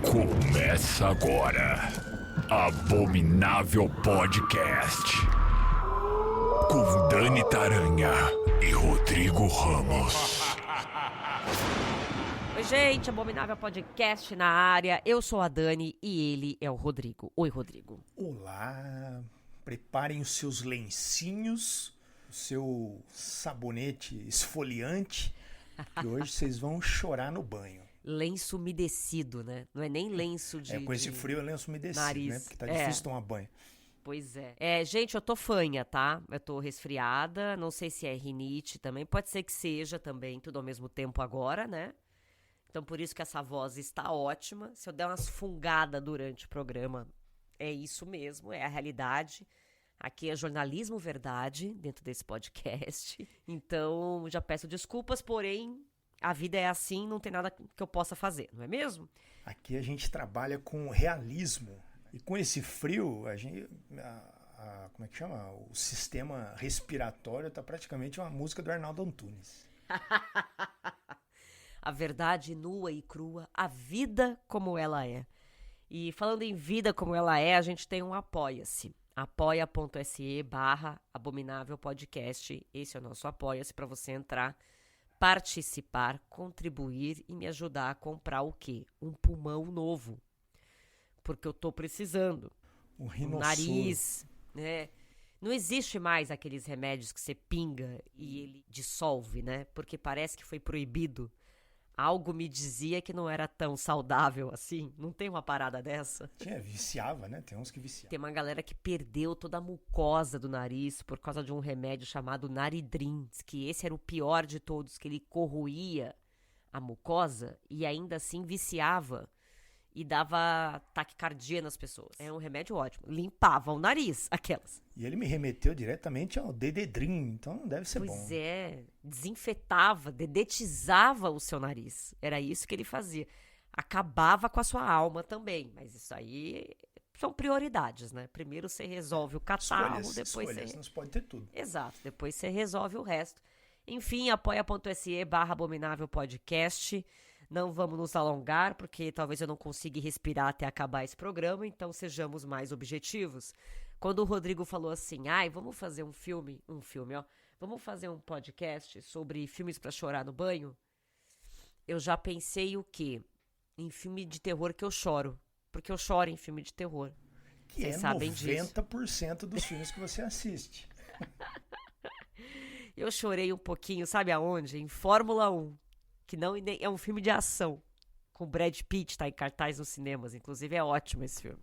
Começa agora, Abominável Podcast, com Dani Taranha e Rodrigo Ramos. Oi, gente, Abominável Podcast na área. Eu sou a Dani e ele é o Rodrigo. Oi, Rodrigo. Olá, preparem os seus lencinhos, o seu sabonete esfoliante, que hoje vocês vão chorar no banho. Lenço umedecido, né? Não é nem lenço de... Com esse frio é lenço umedecido, nariz. né? Porque tá difícil tomar banho. Pois é. Gente, eu tô fanha, tá? Eu tô resfriada, não sei se é rinite também. Pode ser que seja também, tudo ao mesmo tempo agora, né? Então, por isso que essa voz está ótima. Se eu der umas fungadas durante o programa, é isso mesmo, é a realidade. Aqui é jornalismo verdade, dentro desse podcast. Então, já peço desculpas, porém, a vida é assim, não tem nada que eu possa fazer, não é mesmo? Aqui a gente trabalha com realismo. E com esse frio, a gente... como é que chama? O sistema respiratório tá praticamente uma música do Arnaldo Antunes. A verdade nua e crua, a vida como ela é. E falando em vida como ela é, a gente tem um Apoia-se. apoia.se/Abominável Podcast. Esse é o nosso Apoia-se para você entrar, participar, contribuir e me ajudar a comprar o quê? Um pulmão novo. Porque eu tô precisando. Um rinossoro. Nariz, né? Não existe mais aqueles remédios que você pinga e ele dissolve, né? Porque parece que foi proibido. Algo me dizia que não era tão saudável assim. Não tem uma parada dessa? Viciava, né? Tem uns que viciavam. Tem uma galera que perdeu toda a mucosa do nariz por causa de um remédio chamado Naridrim. Diz que esse era o pior de todos, que ele corroía a mucosa e ainda assim viciava e dava taquicardia nas pessoas. É um remédio ótimo. Limpava o nariz, aquelas. E ele me remeteu diretamente ao Dededrim, então deve ser bom. Pois é, desinfetava, dedetizava o seu nariz. Era isso que ele fazia. Acabava com a sua alma também, mas isso aí são prioridades, né? Primeiro você resolve o catarro, escolhas, não se pode ter tudo. Exato, depois você resolve o resto. Enfim, apoia.se/Abominável Podcast. Não vamos nos alongar, porque talvez eu não consiga respirar até acabar esse programa, então sejamos mais objetivos. Quando o Rodrigo falou assim, vamos fazer vamos fazer um podcast sobre filmes pra chorar no banho, eu já pensei o quê? Em filme de terror que eu choro, porque eu choro em filme de terror. Que Vocês é sabem disso. 90% dos filmes que você assiste. Eu chorei um pouquinho, sabe aonde? Em Fórmula 1. Que não é um filme de ação. Com Brad Pitt, tá em cartaz nos cinemas. Inclusive é ótimo esse filme.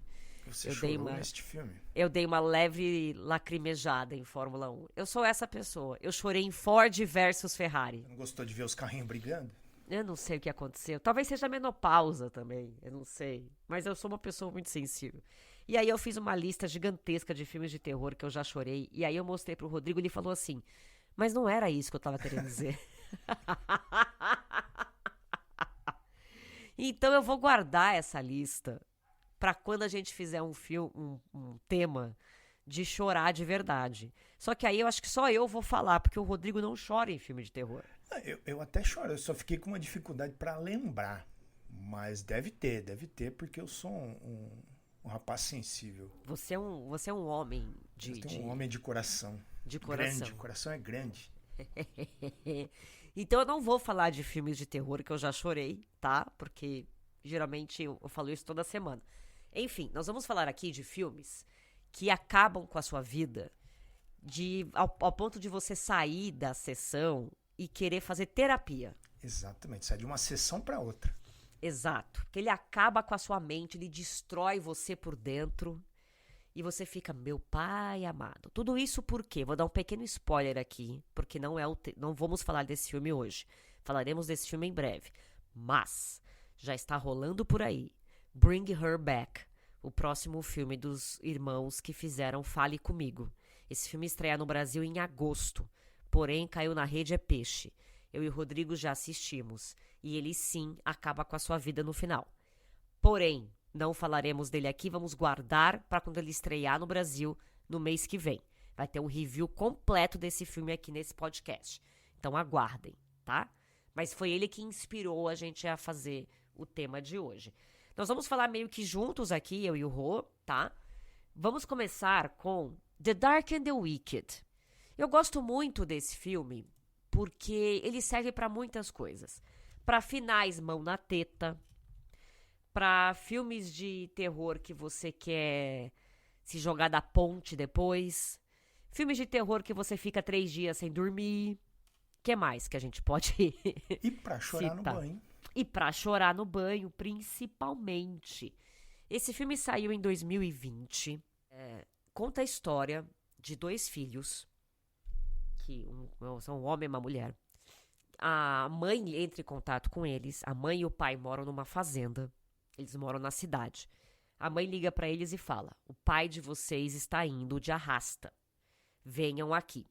Você chorou neste filme? Eu dei uma leve lacrimejada em Fórmula 1. Eu sou essa pessoa. Eu chorei em Ford versus Ferrari. Não gostou de ver os carrinhos brigando? Eu não sei o que aconteceu. Talvez seja menopausa também. Eu não sei. Mas eu sou uma pessoa muito sensível. E aí eu fiz uma lista gigantesca de filmes de terror que eu já chorei. E aí eu mostrei pro Rodrigo e ele falou assim, mas não era isso que eu tava querendo dizer. Então eu vou guardar essa lista pra quando a gente fizer um tema de chorar de verdade. Só que aí eu acho que só eu vou falar, porque o Rodrigo não chora em filme de terror. Eu até choro, eu só fiquei com uma dificuldade pra lembrar. Mas deve ter, porque eu sou um rapaz sensível. Você é um homem um homem de coração. De coração. Grande, o coração é grande. Então eu não vou falar de filmes de terror que eu já chorei, tá? Porque geralmente eu falo isso toda semana. Enfim, nós vamos falar aqui de filmes que acabam com a sua vida ao ponto de você sair da sessão e querer fazer terapia. Exatamente, sai de uma sessão para outra. Exato, porque ele acaba com a sua mente, ele destrói você por dentro e você fica, meu pai amado. Tudo isso por quê? Vou dar um pequeno spoiler aqui, porque não vamos falar desse filme hoje. Falaremos desse filme em breve. Mas já está rolando por aí Bring Her Back, o próximo filme dos irmãos que fizeram Fale Comigo. Esse filme estreia no Brasil em agosto, porém caiu na rede é peixe. Eu e o Rodrigo já assistimos e ele sim acaba com a sua vida no final. Porém, não falaremos dele aqui, vamos guardar para quando ele estrear no Brasil no mês que vem. Vai ter um review completo desse filme aqui nesse podcast. Então aguardem, tá? Mas foi ele que inspirou a gente a fazer o tema de hoje. Nós vamos falar meio que juntos aqui, eu e o Rô, tá? Vamos começar com The Dark and the Wicked. Eu gosto muito desse filme porque ele serve para muitas coisas. Para finais mão na teta, para filmes de terror que você quer se jogar da ponte depois, filmes de terror que você fica 3 dias sem dormir. O que mais que a gente pode E pra chorar no banho. E pra chorar no banho, principalmente. Esse filme saiu em 2020. Conta a história de 2 filhos, que são um homem e uma mulher. A mãe entra em contato com eles. A mãe e o pai moram numa fazenda. Eles moram na cidade. A mãe liga pra eles e fala: o pai de vocês está indo de arrasta. Venham aqui.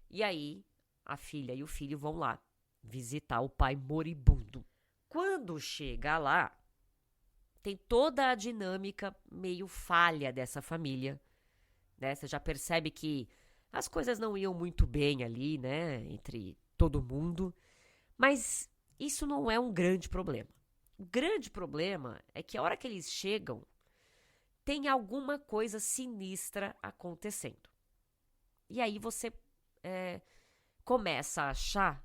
E aí, a filha e o filho vão lá visitar o pai moribundo. Quando chega lá, tem toda a dinâmica meio falha dessa família, né? Você já percebe que as coisas não iam muito bem ali, né? Entre todo mundo. Mas isso não é um grande problema. O grande problema é que a hora que eles chegam, tem alguma coisa sinistra acontecendo. E aí você começa a achar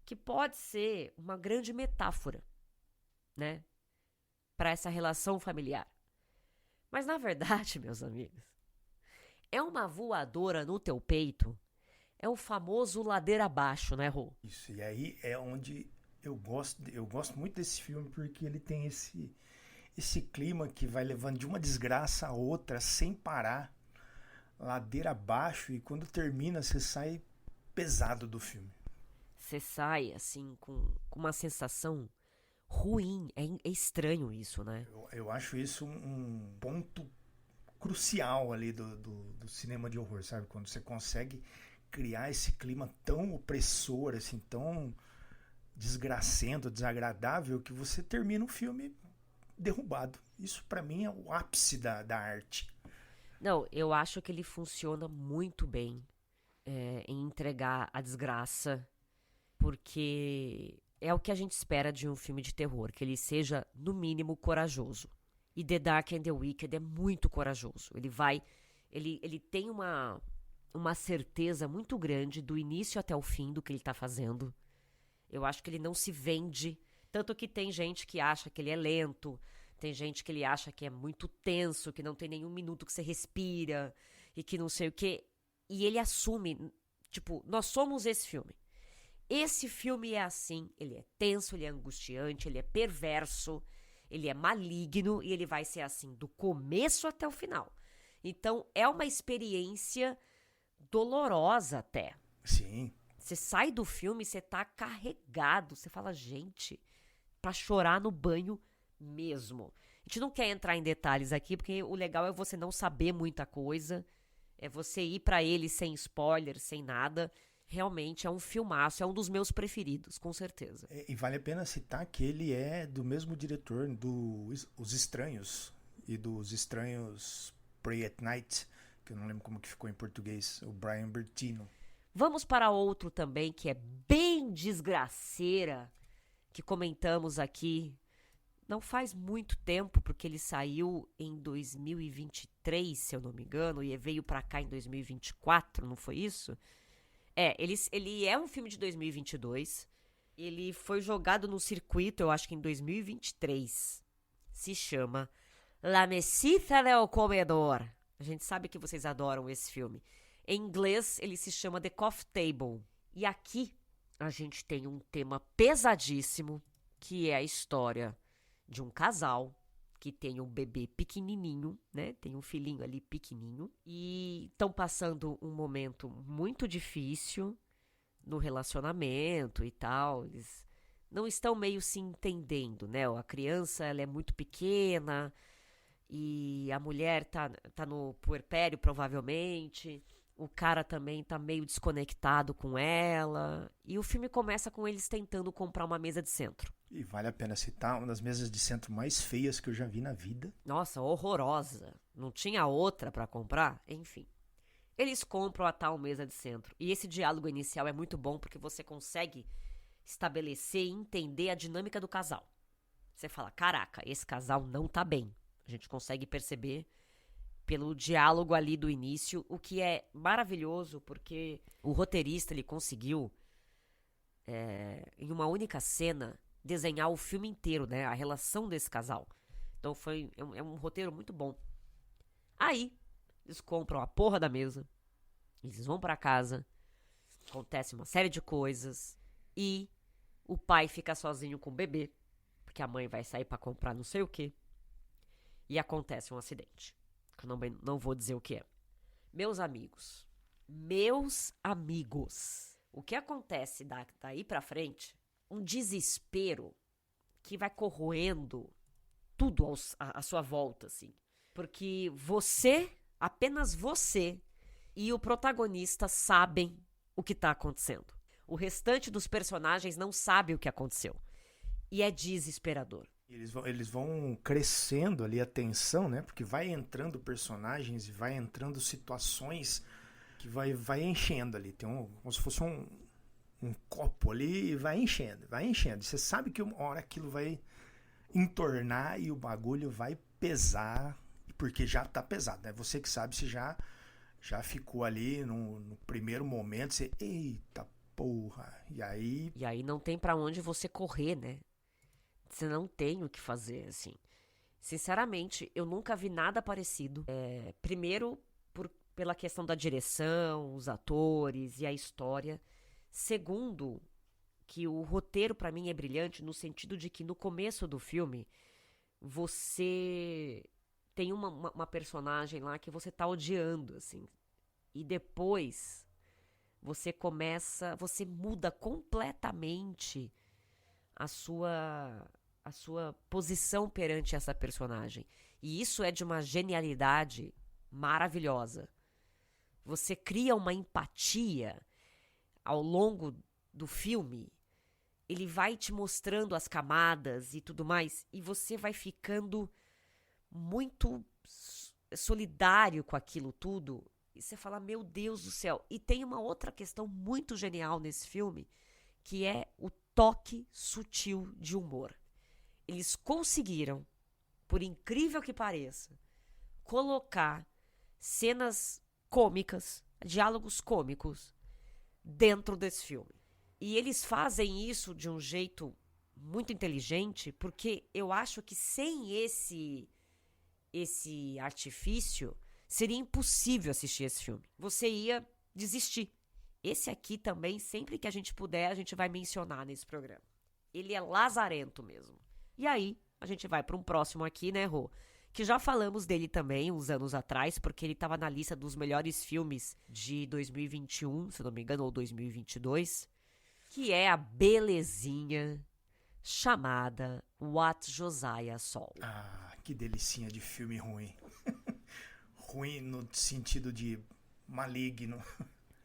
que pode ser uma grande metáfora, né, para essa relação familiar. Mas na verdade, meus amigos, é uma voadora no teu peito, é o famoso ladeira abaixo, né, Rô? Isso, e aí é onde eu gosto muito desse filme, porque ele tem esse clima que vai levando de uma desgraça a outra sem parar, ladeira abaixo, e quando termina você sai pesado do filme. Você sai, assim, com uma sensação ruim. É estranho isso, né? Eu acho isso um ponto crucial ali do cinema de horror, sabe? Quando você consegue criar esse clima tão opressor, assim, tão desgracento, desagradável, que você termina o filme derrubado. Isso, pra mim, é o ápice da arte. Não, eu acho que ele funciona muito bem em entregar a desgraça, porque é o que a gente espera de um filme de terror, que ele seja, no mínimo, corajoso. E The Dark and the Wicked é muito corajoso. Ele tem uma certeza muito grande do início até o fim do que ele tá fazendo. Eu acho que ele não se vende, tanto que tem gente que acha que ele é lento, tem gente que ele acha que é muito tenso, que não tem nenhum minuto que você respira, e que não sei o quê. E ele assume, tipo, nós somos esse filme. Esse filme é assim, ele é tenso, ele é angustiante, ele é perverso, ele é maligno, e ele vai ser assim do começo até o final. Então, é uma experiência dolorosa até. Sim. Você sai do filme, você tá carregado, você fala, gente, pra chorar no banho mesmo. A gente não quer entrar em detalhes aqui, porque o legal é você não saber muita coisa, é você ir pra ele sem spoiler, sem nada. Realmente é um filmaço, é um dos meus preferidos, com certeza. E vale a pena citar que ele é do mesmo diretor Os Estranhos e dos Estranhos Pray at Night, que eu não lembro como que ficou em português, o Brian Bertino. Vamos para outro também que é bem desgraceira, que comentamos aqui não faz muito tempo, porque ele saiu em 2023, se eu não me engano, e veio pra cá em 2024, não foi isso? Ele é um filme de 2022, ele foi jogado no circuito, eu acho que em 2023, se chama La Mesita del Comedor. A gente sabe que vocês adoram esse filme. Em inglês, ele se chama The Coffee Table. E aqui, a gente tem um tema pesadíssimo, que é a história de um casal que tem um bebê pequenininho, né? Tem um filhinho ali pequenininho. E estão passando um momento muito difícil no relacionamento e tal. Eles não estão meio se entendendo, né? A criança, ela é muito pequena e a mulher tá no puerpério, provavelmente. O cara também tá meio desconectado com ela. E o filme começa com eles tentando comprar uma mesa de centro. E vale a pena citar uma das mesas de centro mais feias que eu já vi na vida. Nossa, horrorosa. Não tinha outra pra comprar? Enfim. Eles compram a tal mesa de centro. E esse diálogo inicial é muito bom porque você consegue estabelecer e entender a dinâmica do casal. Você fala, caraca, esse casal não tá bem. A gente consegue perceber pelo diálogo ali do início, o que é maravilhoso, porque o roteirista, ele conseguiu, em uma única cena, desenhar o filme inteiro, né? A relação desse casal. Então é um roteiro muito bom. Aí, eles compram a porra da mesa, eles vão pra casa, acontece uma série de coisas, e o pai fica sozinho com o bebê, porque a mãe vai sair pra comprar não sei o quê, e acontece um acidente. Que eu não vou dizer o que é. Meus amigos, o que acontece daí pra frente, um desespero que vai corroendo tudo à sua volta, assim. Porque apenas você e o protagonista sabem o que tá acontecendo. O restante dos personagens não sabe o que aconteceu. E é desesperador. Eles vão crescendo ali a tensão, né? Porque vai entrando personagens e vai entrando situações que vai enchendo ali. Tem como se fosse um copo ali e vai enchendo. Você sabe que uma hora aquilo vai entornar e o bagulho vai pesar, porque já tá pesado, né? Você que sabe, se já ficou ali no primeiro momento, você, eita porra, e aí não tem pra onde você correr, né? Você não tem o que fazer, assim. Sinceramente, eu nunca vi nada parecido. Primeiro, pela questão da direção, os atores e a história. Segundo, que o roteiro pra mim é brilhante no sentido de que no começo do filme, você tem uma personagem lá que você tá odiando, assim. E depois, você muda completamente a sua posição perante essa personagem. E isso é de uma genialidade maravilhosa. Você cria uma empatia ao longo do filme. Ele vai te mostrando as camadas e tudo mais, e você vai ficando muito solidário com aquilo tudo. E você fala, meu Deus do céu. E tem uma outra questão muito genial nesse filme, que é o toque sutil de humor. Eles conseguiram, por incrível que pareça, colocar cenas cômicas, diálogos cômicos, dentro desse filme. E eles fazem isso de um jeito muito inteligente, porque eu acho que sem esse artifício, seria impossível assistir esse filme. Você ia desistir. Esse aqui também, sempre que a gente puder, a gente vai mencionar nesse programa. Ele é lazarento mesmo. E aí, a gente vai para um próximo aqui, né, Rô? Que já falamos dele também uns anos atrás, porque ele estava na lista dos melhores filmes de 2021, se não me engano, ou 2022, que é a belezinha chamada What Josiah Saw. Ah, que delicinha de filme ruim. Ruim no sentido de maligno.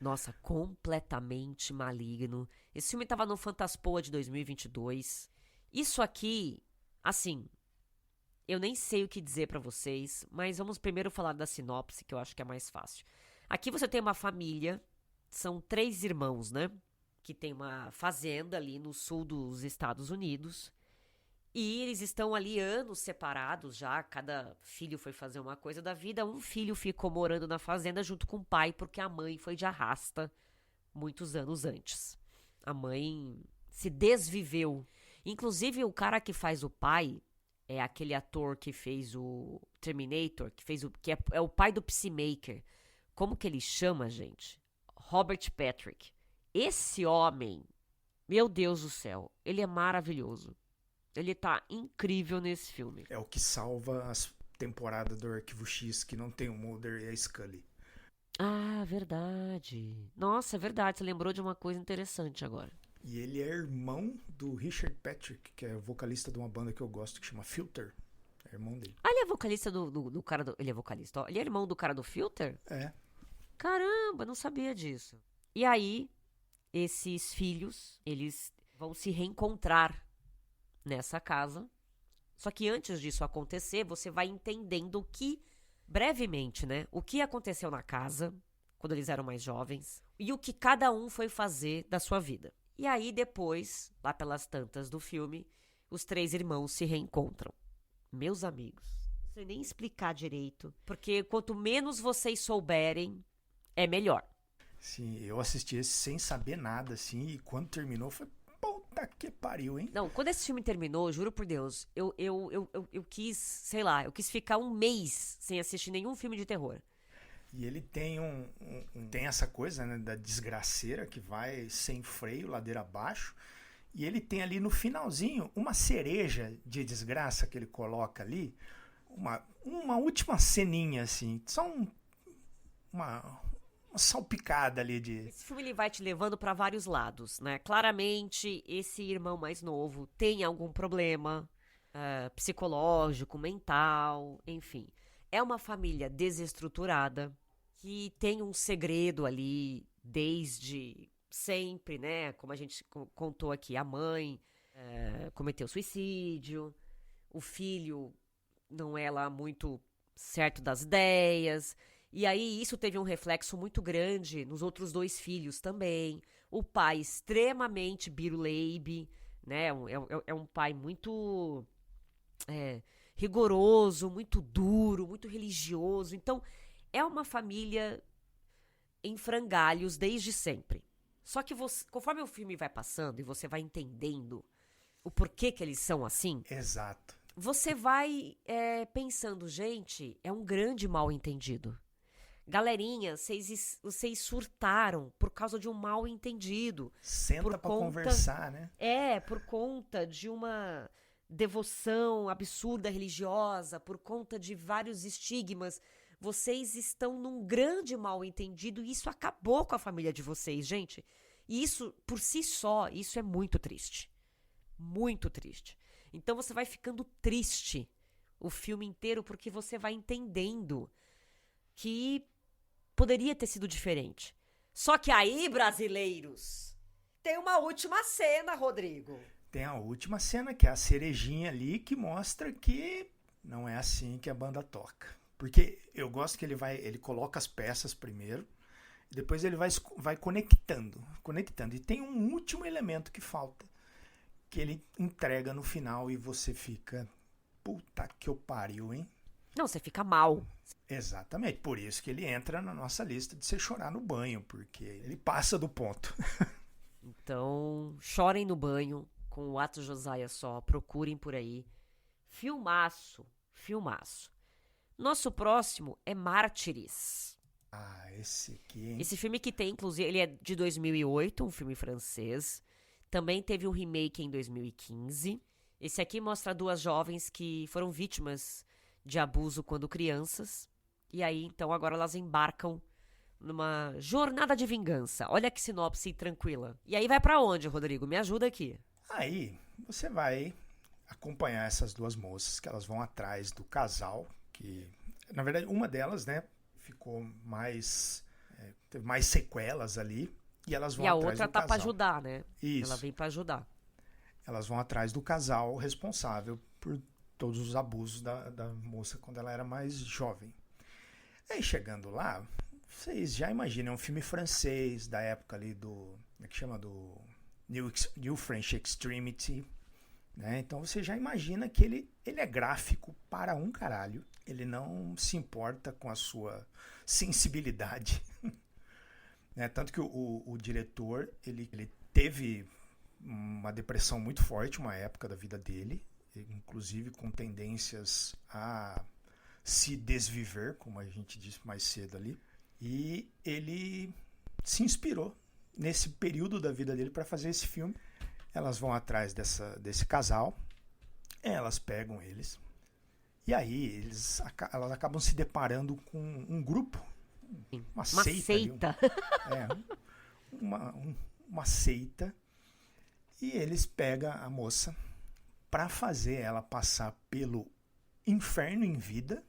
Nossa, completamente maligno. Esse filme tava no Fantaspoa de 2022. Isso aqui, assim, eu nem sei o que dizer pra vocês, mas vamos primeiro falar da sinopse, que eu acho que é mais fácil. Aqui você tem uma família, são 3 irmãos, né? Que tem uma fazenda ali no sul dos Estados Unidos. E eles estão ali anos separados já, cada filho foi fazer uma coisa da vida. Um filho ficou morando na fazenda junto com o pai, porque a mãe foi de arrasta muitos anos antes. A mãe se desviveu. Inclusive, o cara que faz o pai é aquele ator que fez o Terminator, que é o pai do Peacemaker. Como que ele chama, gente? Robert Patrick. Esse homem, meu Deus do céu, ele é maravilhoso. Ele tá incrível nesse filme. É o que salva as temporadas do Arquivo X, que não tem o Mulder e a Scully. Ah, verdade. Nossa, é verdade. Você lembrou de uma coisa interessante agora. E ele é irmão do Richard Patrick, que é vocalista de uma banda que eu gosto, que chama Filter. É irmão dele. Ah, ele é vocalista do cara do... Ele é vocalista, ó. Ele é irmão do cara do Filter? É. Caramba, não sabia disso. E aí, esses filhos, eles vão se reencontrar nessa casa. Só que antes disso acontecer, você vai entendendo o que, brevemente, né? O que aconteceu na casa, quando eles eram mais jovens, e o que cada um foi fazer da sua vida. E aí, depois, lá pelas tantas do filme, os 3 irmãos se reencontram. Meus amigos, não sei nem explicar direito, porque quanto menos vocês souberem, é melhor. Sim, eu assisti esse sem saber nada, assim, e quando terminou foi puta que pariu, hein? Não, quando esse filme terminou, juro por Deus, eu quis, sei lá, eu quis ficar um mês sem assistir nenhum filme de terror. E ele tem tem essa coisa, né, da desgraceira que vai sem freio, ladeira abaixo. E ele tem ali no finalzinho uma cereja de desgraça que ele coloca ali. Uma última ceninha, assim. Só uma salpicada ali de... Esse filme ele vai te levando pra vários lados, né? Claramente, esse irmão mais novo tem algum problema psicológico, mental, enfim. É uma família desestruturada que tem um segredo ali desde sempre, né? Como a gente contou aqui, a mãe cometeu suicídio, o filho não é lá muito certo das ideias, e aí isso teve um reflexo muito grande nos outros 2 filhos também. O pai extremamente biruleibe, né? É um pai muito rigoroso, muito duro, muito religioso. Então, é uma família em frangalhos desde sempre. Só que conforme o filme vai passando e você vai entendendo o porquê que eles são assim, Exato. você vai pensando, gente, é um grande mal-entendido. Galerinha, vocês surtaram por causa de um mal-entendido. Senta pra conversar, né? Por conta de uma devoção absurda religiosa, por conta de vários estigmas. Vocês estão num grande mal-entendido e isso acabou com a família de vocês, gente. E isso, por si só, isso é muito triste. Muito triste. Então você vai ficando triste o filme inteiro porque você vai entendendo que poderia ter sido diferente. Só que aí, brasileiros, tem uma última cena, Rodrigo. Tem a última cena, que é a cerejinha ali, que mostra que não é assim que a banda toca. Porque eu gosto que ele coloca as peças primeiro, e depois ele vai conectando. E tem um último elemento que falta, que ele entrega no final e você fica, puta que eu pariu, hein? Não, você fica mal. Exatamente, por isso que ele entra na nossa lista de você chorar no banho, porque ele passa do ponto. Então, chorem no banho com o Atos Josiah só, procurem por aí. Filmaço, filmaço. Nosso próximo é Mártires. Ah, esse aqui, hein? Esse filme que tem, inclusive, ele é de 2008, um filme francês. Também teve um remake em 2015. Esse aqui mostra 2 jovens que foram vítimas de abuso quando crianças. E aí, então, agora elas embarcam numa jornada de vingança. Olha que sinopse tranquila. E aí vai pra onde, Rodrigo? Me ajuda aqui. Aí você vai acompanhar essas 2 moças, que elas vão atrás do casal, que, na verdade, uma delas, né, ficou mais... teve mais sequelas ali, e elas vão E a atrás outra do tá casal. pra ajudar, né? Isso. Ela vem pra ajudar. Elas vão atrás do casal responsável por todos os abusos da moça quando ela era mais jovem. Aí chegando lá, vocês já imaginam, é um filme francês da época ali do... como é que chama? Do New French Extremity, né? Então você já imagina que ele é gráfico para um caralho. Ele não se importa com a sua sensibilidade. Né? Tanto que o diretor, ele teve uma depressão muito forte, uma época da vida dele, inclusive com tendências a se desviver, como a gente disse mais cedo ali. E ele se inspirou nesse período da vida dele para fazer esse filme. Elas vão atrás desse casal, elas pegam eles, e aí elas acabam se deparando com um grupo, uma seita. Uma seita, e eles pegam a moça para fazer ela passar pelo inferno em vida,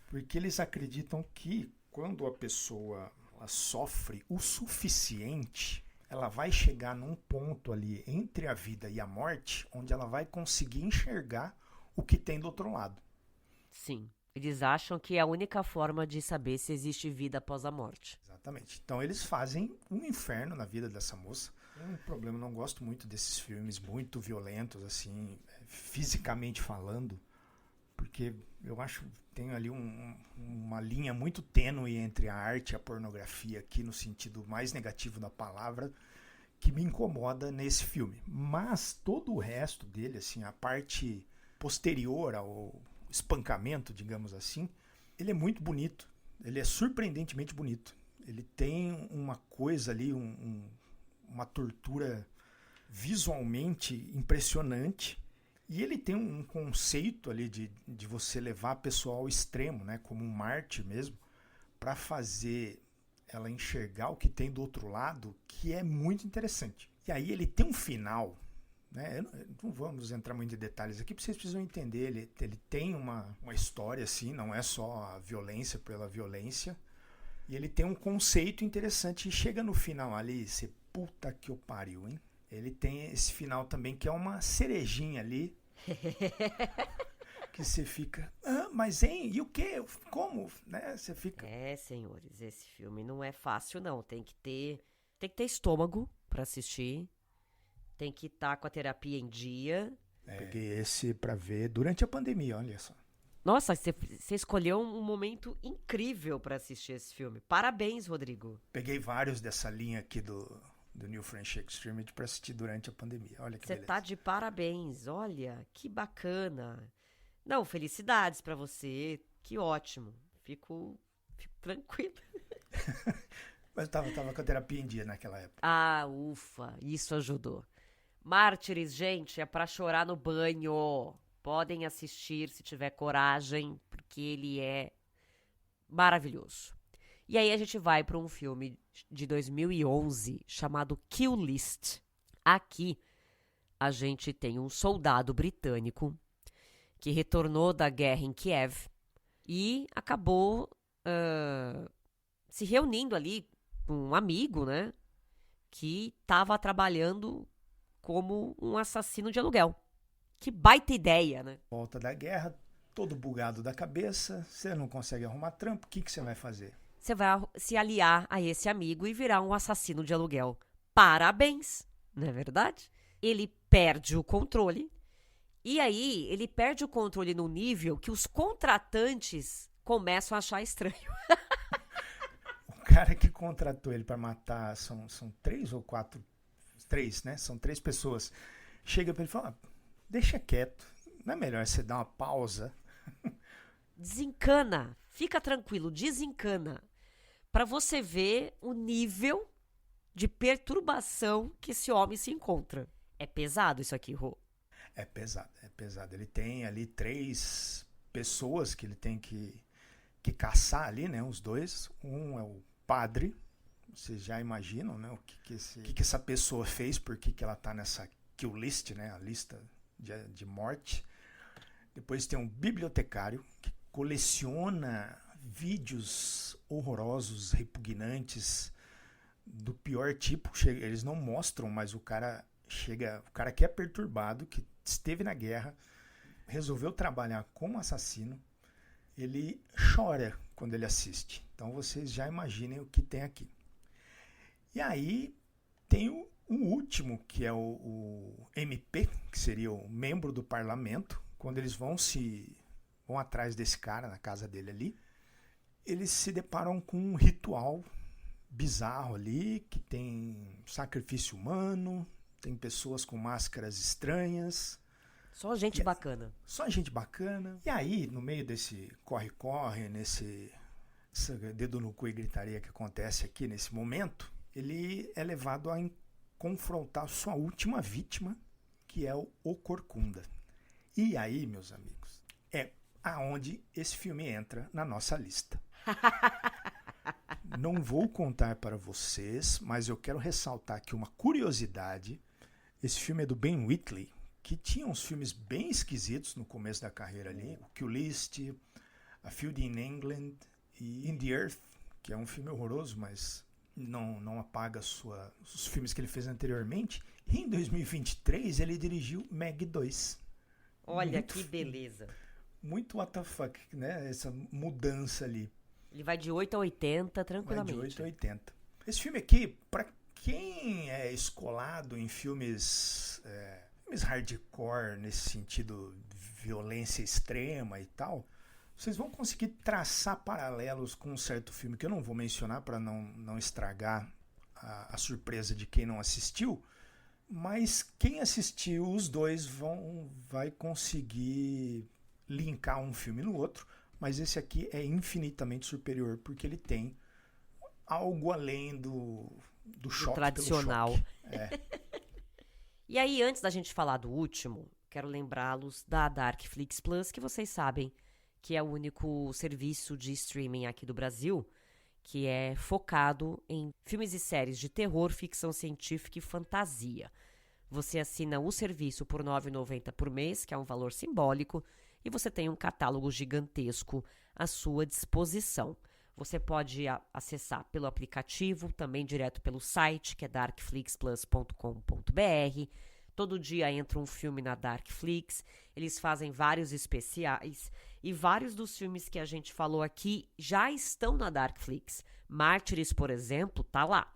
porque eles acreditam que quando a pessoa ela sofre o suficiente, ela vai chegar num ponto ali entre a vida e a morte, onde ela vai conseguir enxergar o que tem do outro lado. Sim. Eles acham que é a única forma de saber se existe vida após a morte. Exatamente. Então eles fazem um inferno na vida dessa moça, É um problema, eu não gosto muito desses filmes muito violentos, assim, fisicamente falando, porque eu acho que tem ali uma linha muito tênue entre a arte e a pornografia aqui, no sentido mais negativo da palavra, que me incomoda nesse filme. Mas todo o resto dele, assim, a parte posterior ao espancamento, digamos assim, ele é muito bonito. Ele é surpreendentemente bonito. Ele tem uma coisa ali, uma tortura visualmente impressionante. E ele tem um conceito ali de você levar a pessoa ao extremo, né, como um mártir mesmo, para fazer ela enxergar o que tem do outro lado, que é muito interessante. E aí ele tem um final, né? Não vamos entrar muito em detalhes aqui, porque vocês precisam entender. Ele tem uma história assim, não é só a violência pela violência. E ele tem um conceito interessante. E chega no final ali, você, puta que o pariu, hein? Ele tem esse final também, que é uma cerejinha ali. Que você fica, mas hein, e o quê? Como? Né? Você fica... senhores, esse filme não é fácil, não. Tem que ter estômago pra assistir. Tem que estar com a terapia em dia. Peguei esse pra ver durante a pandemia, olha só. Nossa, você escolheu um momento incrível pra assistir esse filme. Parabéns, Rodrigo. Peguei vários dessa linha aqui do New French Extremity pra assistir durante a pandemia. Olha que beleza. Você tá de parabéns. Olha, que bacana. Não, felicidades pra você. Que ótimo. Fico tranquilo. Mas eu tava com a terapia em dia naquela época. Ah, ufa. Isso ajudou. Mártires, gente, é pra chorar no banho. Podem assistir se tiver coragem, porque ele é maravilhoso. E aí a gente vai pra um filme de 2011 chamado Kill List. Aqui a gente tem um soldado britânico que retornou da guerra em Kiev e acabou se reunindo ali com um amigo, né, que estava trabalhando como um assassino de aluguel. Que baita ideia, né? Volta da guerra, todo bugado da cabeça, você não consegue arrumar trampo, o que você vai fazer? Você vai se aliar a esse amigo e virar um assassino de aluguel. Parabéns, não é verdade? Ele perde o controle. E aí, ele perde o controle no nível que os contratantes começam a achar estranho. O cara que contratou ele pra matar, são 3 ou 4, 3, né? São 3 pessoas. Chega pra ele e fala, deixa quieto, não é melhor você dar uma pausa? Desencana, fica tranquilo, desencana. Pra você ver o nível de perturbação que esse homem se encontra. É pesado isso aqui, Rô. É pesado, é pesado. Ele tem ali 3 pessoas que ele tem que caçar ali, né? Os 2. Um é o padre. Vocês já imaginam, né? O que essa pessoa fez, por que ela tá nessa kill list, né? A lista de morte. Depois tem um bibliotecário que coleciona vídeos horrorosos, repugnantes, do pior tipo. Eles não mostram, mas o cara que é perturbado, que esteve na guerra, resolveu trabalhar como assassino, ele chora quando ele assiste. Então vocês já imaginem o que tem aqui. E aí tem o último, que é o MP, que seria o membro do parlamento. Quando eles vão atrás desse cara na casa dele ali, eles se deparam com um ritual bizarro ali, que tem sacrifício humano, tem pessoas com máscaras estranhas. Só gente bacana. Só gente bacana. E aí, no meio desse corre-corre, esse dedo no cu e gritaria que acontece aqui nesse momento, ele é levado a confrontar sua última vítima, que é o Corcunda. E aí, meus amigos, é aonde esse filme entra na nossa lista. Não vou contar para vocês, mas eu quero ressaltar aqui uma curiosidade. Esse filme é do Ben Wheatley, que tinha uns filmes bem esquisitos no começo da carreira ali. O Kill List, A Field in England e In the Earth, que é um filme horroroso, mas não apaga os filmes que ele fez anteriormente. E em 2023 ele dirigiu Meg 2. Olha Muito que beleza. Muito what the fuck, né? Essa mudança ali. Ele vai de 8 a 80 tranquilamente. Vai de 8 a 80. Esse filme aqui, pra quem é escolado em filmes hardcore, nesse sentido, violência extrema e tal, vocês vão conseguir traçar paralelos com um certo filme que eu não vou mencionar para não estragar a surpresa de quem não assistiu, mas quem assistiu, os dois vai conseguir linkar um filme no outro, mas esse aqui é infinitamente superior, porque ele tem algo além do choque tradicional. pelo choque. E aí, antes da gente falar do último, quero lembrá-los da Darkflix Plus, que vocês sabem que é o único serviço de streaming aqui do Brasil que é focado em filmes e séries de terror, ficção científica e fantasia. Você assina o serviço por R$ 9,90 por mês, que é um valor simbólico, e você tem um catálogo gigantesco à sua disposição. Você pode acessar pelo aplicativo, também direto pelo site, que é darkflixplus.com.br. Todo dia entra um filme na Darkflix, eles fazem vários especiais e vários dos filmes que a gente falou aqui já estão na Darkflix. Mártires, por exemplo, tá lá.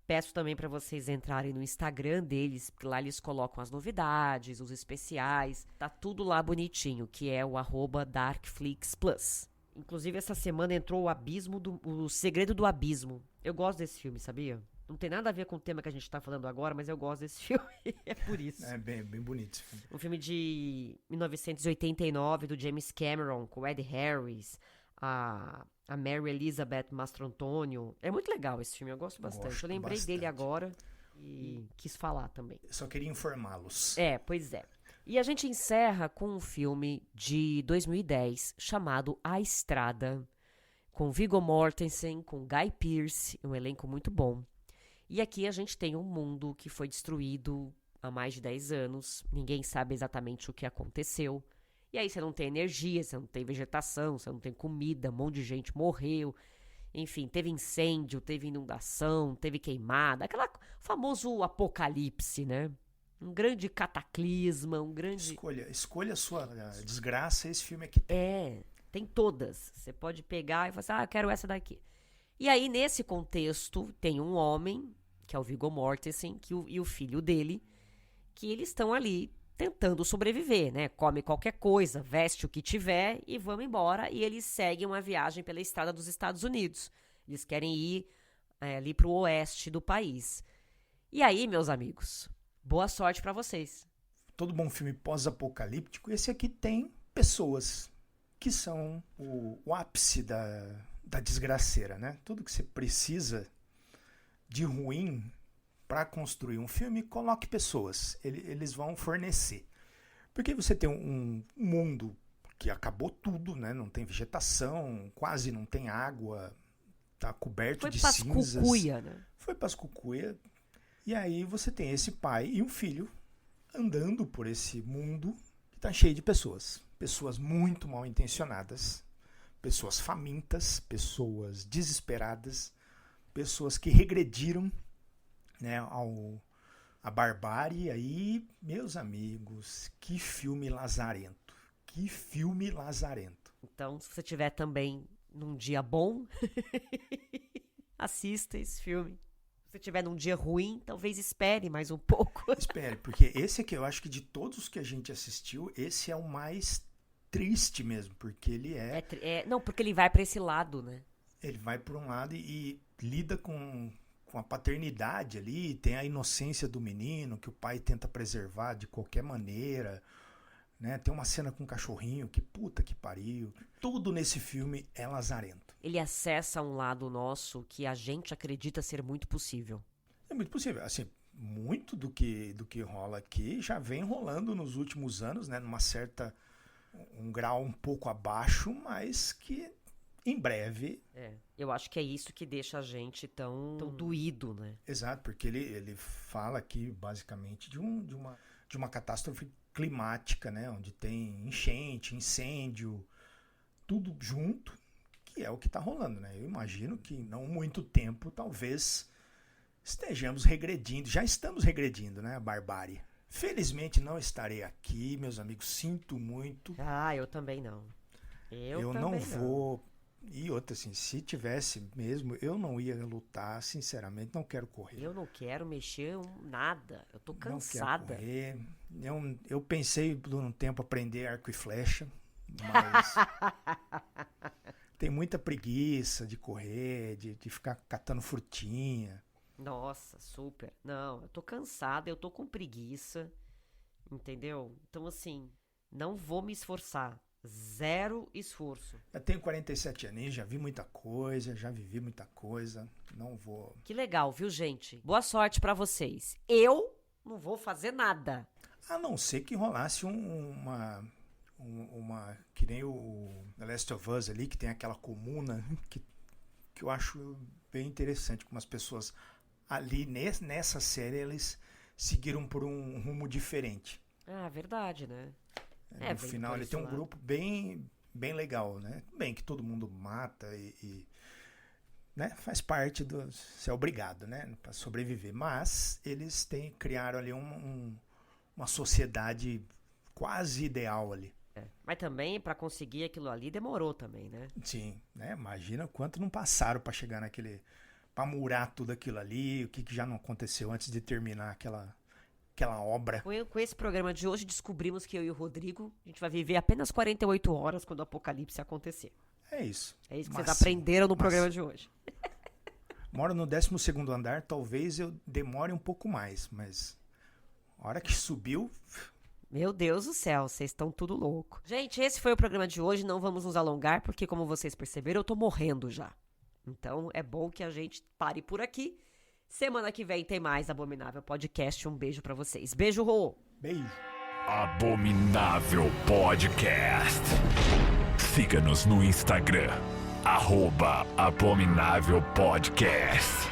Peço também para vocês entrarem no Instagram deles, porque lá eles colocam as novidades, os especiais, tá tudo lá bonitinho, que é o @DarkflixPlus. Inclusive, essa semana entrou o Segredo do Abismo. Eu gosto desse filme, sabia? Não tem nada a ver com o tema que a gente tá falando agora, mas eu gosto desse filme. É por isso. É bem bonito esse filme. Um filme de 1989, do James Cameron, com o Ed Harris, a Mary Elizabeth Mastrantonio. É muito legal esse filme, eu gosto bastante. Eu lembrei dele agora e quis falar também. Eu só queria informá-los. Pois é. E a gente encerra com um filme de 2010 chamado A Estrada, com Viggo Mortensen, com Guy Pearce, um elenco muito bom. E aqui a gente tem um mundo que foi destruído há mais de 10 anos, ninguém sabe exatamente o que aconteceu. E aí você não tem energia, você não tem vegetação, você não tem comida, um monte de gente morreu. Enfim, teve incêndio, teve inundação, teve queimada, aquele famoso apocalipse, né? Um grande cataclisma, um grande... Escolha a sua desgraça, esse filme aqui tem. Tem todas. Você pode pegar e falar assim, eu quero essa daqui. E aí, nesse contexto, tem um homem, que é o Viggo Mortensen, e o filho dele, que eles estão ali tentando sobreviver, né? Come qualquer coisa, veste o que tiver e vamos embora. E eles seguem uma viagem pela estrada dos Estados Unidos. Eles querem ir ali pro oeste do país. E aí, meus amigos, boa sorte pra vocês. Todo bom filme pós-apocalíptico, esse aqui tem pessoas que são o ápice da desgraceira, né? Tudo que você precisa de ruim para construir um filme, coloque pessoas. Eles vão fornecer. Porque você tem um mundo que acabou tudo, né? Não tem vegetação, quase não tem água, tá coberto de cinzas. Foi pras cucuia, né? Foi pras cucuia. E aí você tem esse pai e um filho andando por esse mundo que tá cheio de pessoas. Pessoas muito mal intencionadas, pessoas famintas, pessoas desesperadas, pessoas que regrediram, né, a barbárie. Aí, meus amigos, que filme lazarento. Que filme lazarento. Então, se você tiver também num dia bom, assista esse filme. Se você tiver num dia ruim, talvez espere mais um pouco. Espere, porque esse aqui, eu acho que de todos que a gente assistiu, esse é o mais triste mesmo, porque ele não, porque ele vai pra esse lado, né? Ele vai por um lado e lida com a paternidade ali, tem a inocência do menino, que o pai tenta preservar de qualquer maneira, né? Tem uma cena com um cachorrinho, que puta que pariu. Tudo nesse filme é lazarento. Ele acessa um lado nosso que a gente acredita ser muito possível. É muito possível. Assim, muito do que rola aqui já vem rolando nos últimos anos, né? Um grau um pouco abaixo, mas que em breve... eu acho que é isso que deixa a gente tão doído, né? Exato, porque ele fala aqui basicamente de uma catástrofe climática, né? Onde tem enchente, incêndio, tudo junto, que é o que está rolando, né? Eu imagino que não muito tempo, talvez estejamos regredindo, já estamos regredindo, né? A barbárie. Felizmente não estarei aqui, meus amigos, sinto muito. Eu também não. Eu não vou E outra, assim, se tivesse mesmo, eu não ia lutar, sinceramente, não quero correr. Eu não quero mexer nada. Eu tô Não quero cansada. correr. Eu pensei por um tempo aprender arco e flecha, mas tem muita preguiça de correr, de ficar catando frutinha. Nossa, super. Não, eu tô cansada, eu tô com preguiça. Entendeu? Então, assim, não vou me esforçar. Zero esforço. Eu tenho 47 anos, já vi muita coisa, já vivi muita coisa. Não vou. Que legal, viu, gente? Boa sorte pra vocês. Eu não vou fazer nada. A não ser que rolasse uma que nem o The Last of Us ali, que tem aquela comuna que eu acho bem interessante, como as pessoas ali nessa série eles seguiram por um rumo diferente. Ah, verdade, né? No final ele tem um grupo bem legal, né? Bem que todo mundo mata e né? Faz parte do... Você é obrigado, né? Para sobreviver. Mas eles criaram ali uma sociedade quase ideal ali. Mas também, pra conseguir aquilo ali, demorou também, né? Sim, né? Imagina quanto não passaram para chegar naquele... Para murar tudo aquilo ali, o que já não aconteceu antes de terminar aquela obra. Com esse programa de hoje, descobrimos que eu e o Rodrigo, a gente vai viver apenas 48 horas quando o apocalipse acontecer. É isso. É isso que vocês aprenderam no programa de hoje. Moro no 12º andar, talvez eu demore um pouco mais, mas a hora que subiu... Meu Deus do céu, vocês estão tudo louco. Gente, esse foi o programa de hoje, não vamos nos alongar, porque como vocês perceberam, eu tô morrendo já. Então é bom que a gente pare por aqui. Semana que vem tem mais Abominável Podcast. Um beijo pra vocês. Beijo, Rô. Beijo. Abominável Podcast. Siga-nos no Instagram, @Abominável Podcast.